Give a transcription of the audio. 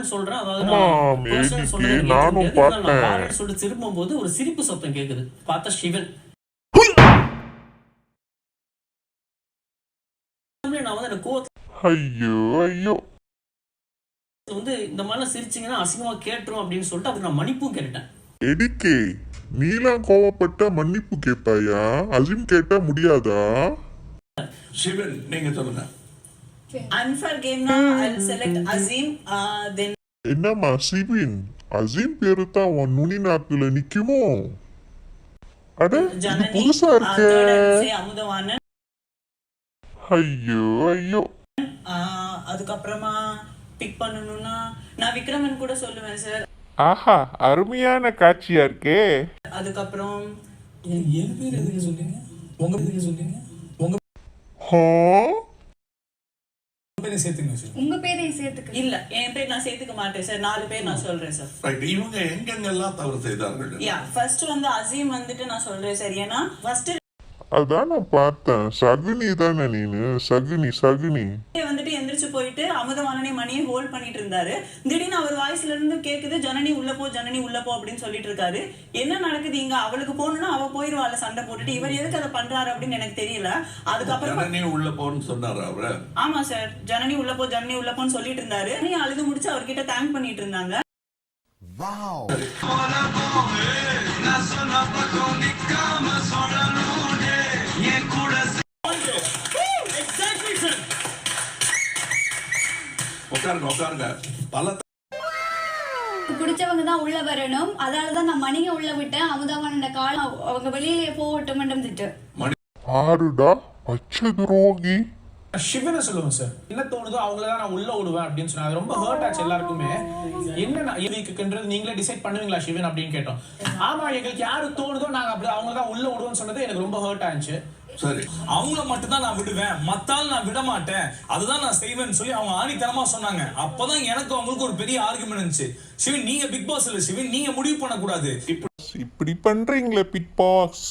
Personal சொல்றேன். அதாவது நான் பர்சனல் சொல்றேன். நானும் பார்த்தேன். சொல்லிட்டு திரும்பும்போது ஒரு சிரிப்பு சத்தம் கேக்குது. பார்த்தா சிவன். நான் வந்து எனக்கு ஐயோ ஐயோ வந்து இந்த மாதிரிலாம் சிரிச்சிங்கன்னா அசிங்கமா கேட்டுரும் அப்படின்னு சொல்லிட்டு அதுக்கு நான் மன்னிப்பும் கேட்டுட்டேன். எடிக்கே நீலாம் கோவப்பட்ட மன்னிப்பு கேட்பாயா? அசீம் கேட்டா முடியாதா? சிவன் நீங்க சொல்லுங்க. Unfair game na I'll select Azim. Then என்னம்மா சிவின், அசீம் பேரு தான் உன் நுனி நாக்குல நிக்குமோ? அட இது Janani. புதுசா இருக்கே. Third I'll say Amudavanan. ஐயோ ஐயோ அதுக்கப்புறமா பிக் பண்ணணும்னா நான் விக்ரமன் கூட சொல்லுவேன் சார். ஆஹா அருமையான காட்சியா இருக்கே. அதுக்கப்புறம் என் பேர் எதுக்கு சொல்றீங்க? உங்க பேர் சொல்றீங்க? உங்க ஹா பேரை சேர்த்துங்க சார். உங்க பேரையும் சேர்த்துக்க இல்ல என் பேர் நான் சேர்த்துக்க மாட்டேன் சார். 4 பேர் நான் சொல்றேன் சார். ரைட், இவங்க எங்கெங்கெல்லாம் தவறு செய்தார்கள்? யா ஃபர்ஸ்ட் வந்து அசீம் வந்துட்டு நான் சொல்றேன் சார். ஏன்னா ஃபர்ஸ்ட் அதான் நான் பார்த்தேன். சகுனி தானே நீனு? சகுனி சகுனி வந்துட்டு எந்திரிச்சு போயிட்டு அமுதவாணனே மணியை ஹோல்ட் பண்ணிட்டு இருந்தாரு. திடீர்னு அவர் வாய்ஸ்ல இருந்து கேக்குது ஜனனி உள்ள போ ஜனனி உள்ள போ அப்படின்னு சொல்லிட்டு இருக்காரு. என்ன நடக்குது இங்க? அவளுக்கு போகணும்னா அவ போயிருவாள் சண்டை போட்டுட்டு. இவர் எதுக்கு அதை பண்றாரு அப்படின்னு எனக்கு தெரியல. அதுக்கப்புறம் ஜனனி உள்ள போன்னு சொன்னாரு அவரு. ஆமா சார், ஜனனி உள்ள போ ஜனனி உள்ள போன்னு சொல்லிட்டு இருந்தாரு. நீ அழுது முடிச்சு அவர்கிட்ட தேங்க் பண்ணிட்டு இருந்தாங்க. உட்காருங்க உட்காருங்க. பல பிடிச்சவங்க தான் உள்ள வரணும். அதனாலதான் நான் மணியை உள்ள விட்டேன். அமுதவான கால அவங்க வெளியிலே போகட்டும் திட்டு. ஆறுடா பச்சை துரோகி. சிவனை சொல்லுவேன் சார். என்ன தோணுதோ அவங்கள தான் நான் உள்ள விடுவேன் அப்படின்னு சொன்னா அது ரொம்ப ஹர்ட் ஆச்சு எல்லாருக்குமே. என்ன இதுக்குன்றது நீங்களே டிசைட் பண்ணுவீங்களா சிவன் அப்படின்னு கேட்டோம். ஆமா எங்களுக்கு யாரு தோணுதோ நாங்க அப்படி அவங்கள தான் உள்ள விடுவோம்னு சொன்னது எனக்கு ரொம்ப ஹர்ட் ஆச்சு. சரி, அவங்கள மட்டும் தான் நான் விடுவேன், மத்தால் நான் விட மாட்டேன், அதுதான் நான் செய்வேன்னு சொல்லி அவங்க ஆணித்தனமா சொன்னாங்க. அப்பதான் எனக்கு அவங்களுக்கு ஒரு பெரிய ஆர்குமெண்ட் இருந்துச்சு. சிவன் நீங்க பிக் பாஸ் இல்ல, சிவன் நீங்க முடிவு பண்ண கூடாது. இப்படி பண்றீங்களே பிட் பாஸ்.